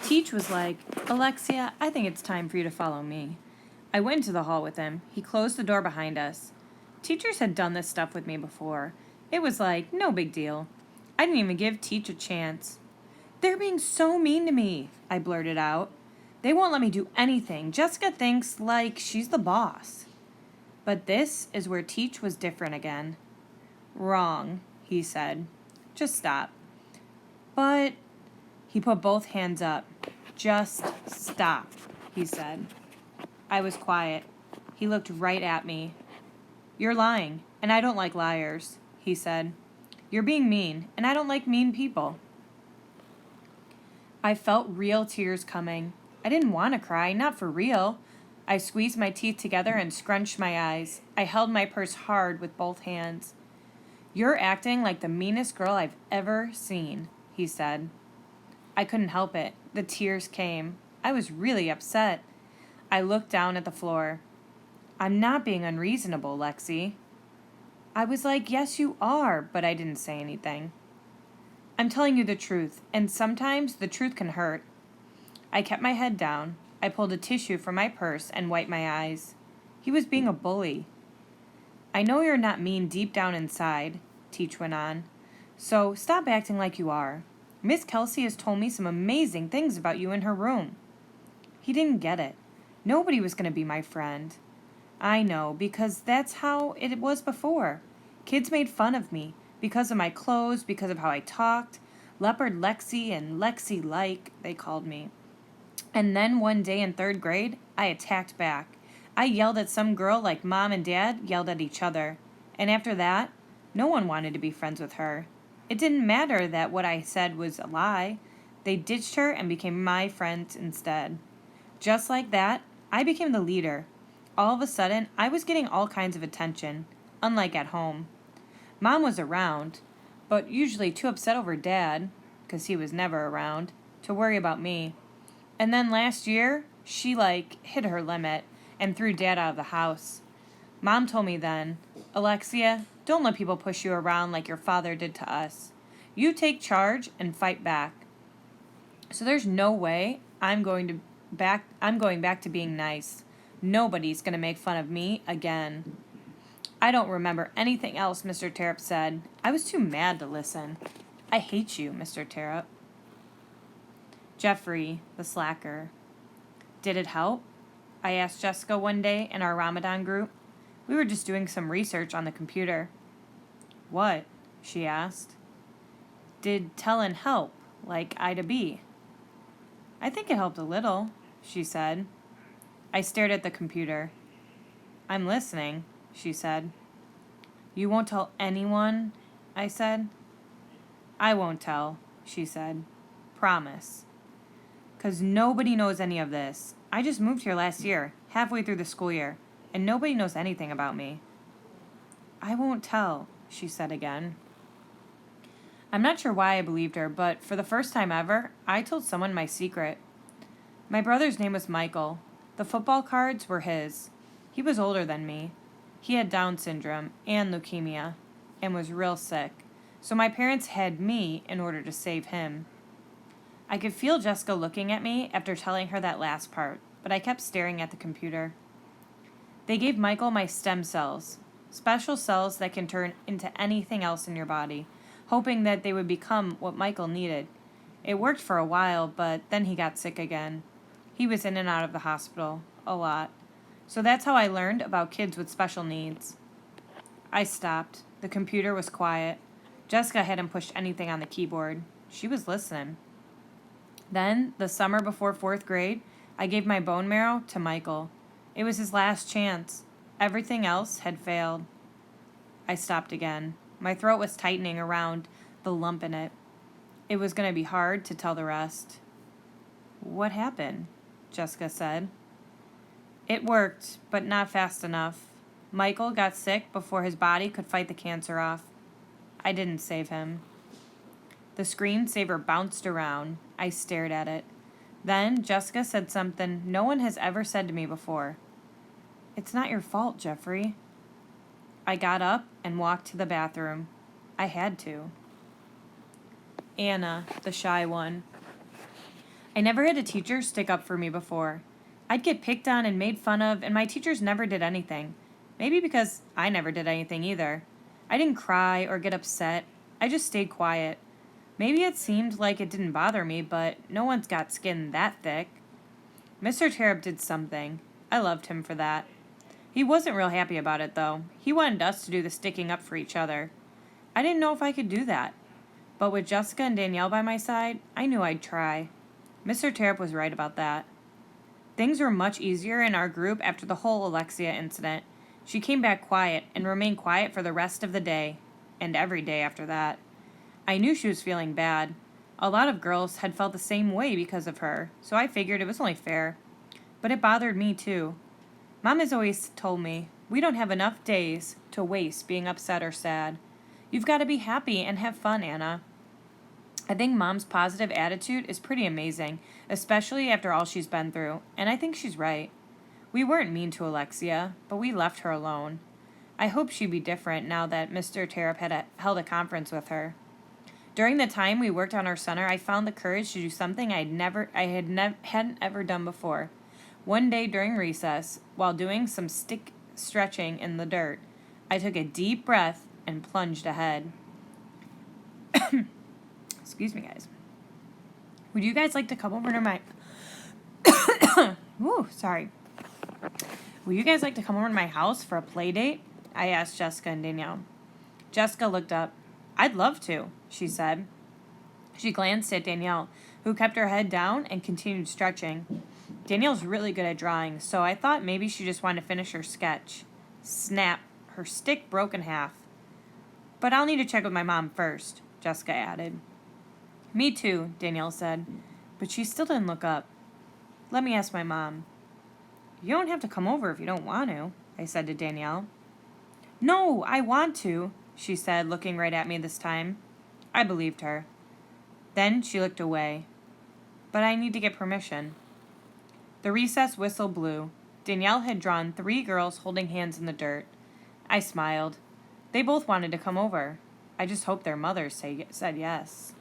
Teach was like, Alexia, I think it's time for you to follow me. I went into the hall with him. He closed the door behind us. Teachers had done this stuff with me before. It was like, no big deal. I didn't even give Teach a chance. They're being so mean to me, I blurted out. They won't let me do anything. Jessica thinks like she's the boss. But this is where Teach was different again. Wrong, he said. Just stop. But he put both hands up. Just stop, he said. I was quiet. He looked right at me. You're lying, and I don't like liars, he said. You're being mean, and I don't like mean people. I felt real tears coming. I didn't want to cry, not for real. I squeezed my teeth together and scrunched my eyes. I held my purse hard with both hands. You're acting like the meanest girl I've ever seen, he said. I couldn't help it. The tears came. I was really upset. I looked down at the floor. I'm not being unreasonable, Lexi. I was like, yes, you are, but I didn't say anything. I'm telling you the truth, and sometimes the truth can hurt. I kept my head down. I pulled a tissue from my purse and wiped my eyes. He was being a bully. I know you're not mean deep down inside, Teach went on. So stop acting like you are. Miss Kelsey has told me some amazing things about you in her room. He didn't get it. Nobody was going to be my friend. I know, because that's how it was before. Kids made fun of me because of my clothes, because of how I talked. Leopard Lexi and Lexi Like, they called me. And then one day in 3rd grade, I attacked back. I yelled at some girl like Mom and Dad yelled at each other. And after that, no one wanted to be friends with her. It didn't matter that what I said was a lie. They ditched her and became my friends instead. Just like that, I became the leader. All of a sudden, I was getting all kinds of attention, unlike at home. Mom was around, but usually too upset over Dad, because he was never around, to worry about me. And then last year, she hit her limit and threw Dad out of the house. Mom told me then, Alexia, don't let people push you around like your father did to us. You take charge and fight back. So there's no way I'm going back to being nice. Nobody's going to make fun of me again. I don't remember anything else Mr. Terup said. I was too mad to listen. I hate you, Mr. Terup. Jeffrey, the slacker. Did it help? I asked Jessica one day in our Ramadan group. We were just doing some research on the computer. What? She asked. Did Tellin help, like Ida B? I think it helped a little, she said. I stared at the computer. I'm listening, she said. You won't tell anyone? I said. I won't tell, she said. Promise. 'Cause nobody knows any of this. I just moved here last year, halfway through the school year, and nobody knows anything about me. I won't tell, she said again. I'm not sure why I believed her, but for the first time ever, I told someone my secret. My brother's name was Michael. The football cards were his. He was older than me. He had Down syndrome and leukemia and was real sick, so my parents had me in order to save him. I could feel Jessica looking at me after telling her that last part, but I kept staring at the computer. They gave Michael my stem cells, special cells that can turn into anything else in your body, hoping that they would become what Michael needed. It worked for a while, but then he got sick again. He was in and out of the hospital, a lot. So that's how I learned about kids with special needs. I stopped. The computer was quiet. Jessica hadn't pushed anything on the keyboard. She was listening. Then, the summer before 4th grade, I gave my bone marrow to Michael. It was his last chance. Everything else had failed. I stopped again. My throat was tightening around the lump in it. It was going to be hard to tell the rest. What happened? Jessica said. It worked, but not fast enough. Michael got sick before his body could fight the cancer off. I didn't save him. The screensaver bounced around. I stared at it. Then Jessica said something no one has ever said to me before. It's not your fault, Jeffrey. I got up and walked to the bathroom. I had to. Anna, the shy one. I never had a teacher stick up for me before. I'd get picked on and made fun of, and my teachers never did anything. Maybe because I never did anything either. I didn't cry or get upset. I just stayed quiet. Maybe it seemed like it didn't bother me, but no one's got skin that thick. Mr. Terup did something. I loved him for that. He wasn't real happy about it, though. He wanted us to do the sticking up for each other. I didn't know if I could do that. But with Jessica and Danielle by my side, I knew I'd try. Mr. Terup was right about that. Things were much easier in our group after the whole Alexia incident. She came back quiet and remained quiet for the rest of the day, and every day after that. I knew she was feeling bad. A lot of girls had felt the same way because of her, so I figured it was only fair. But it bothered me too. Mom has always told me, we don't have enough days to waste being upset or sad. You've got to be happy and have fun, Anna. I think Mom's positive attitude is pretty amazing, especially after all she's been through, and I think she's right. We weren't mean to Alexia, but we left her alone. I hope she'd be different now that Mr. Terup had held a conference with her. During the time we worked on our center, I found the courage to do something hadn't ever done before. One day during recess, while doing some stick stretching in the dirt, I took a deep breath and plunged ahead. Excuse me, guys. Would you guys like to come over to my... Ooh, sorry. Would you guys like to come over to my house for a play date? I asked Jessica and Danielle. Jessica looked up. I'd love to, she said. She glanced at Danielle, who kept her head down and continued stretching. Danielle's really good at drawing, so I thought maybe she just wanted to finish her sketch. Snap. Her stick broke in half. But I'll need to check with my mom first, Jessica added. Me too, Danielle said, but she still didn't look up. Let me ask my mom. You don't have to come over if you don't want to, I said to Danielle. No, I want to, she said, looking right at me this time. I believed her. Then she looked away. But I need to get permission. The recess whistle blew. Danielle had drawn 3 girls holding hands in the dirt. I smiled. They both wanted to come over. I just hoped their mothers said yes.